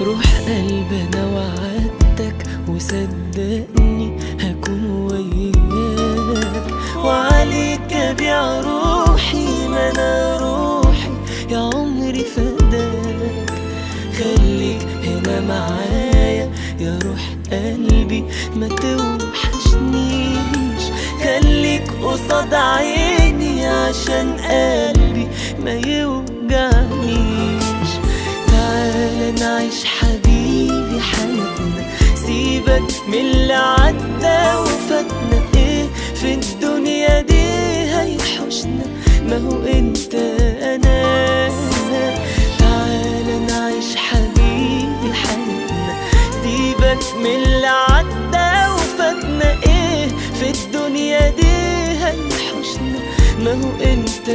روح قلبي انا وعدتك وصدقني هكون وياك، وعليك ابيع روحي، ما انا روحي يا عمري فداك. خليك هنا معايا يا روح قلبي ما توحشنيش، خليك قصاد عيني عشان قلبي ما يوجعنيش. تعالى نعيش حبيبي حياتنا، سيبك من اللي عدى وفاتنا. ايه في الدنيا دي هيحوشنا؟ ما هو انت انا. تعالى نعيش حبيبي حياتنا، سيبك من اللي عدى وفاتنا. ايه في الدنيا دي هيحوشنا؟ ما هو انت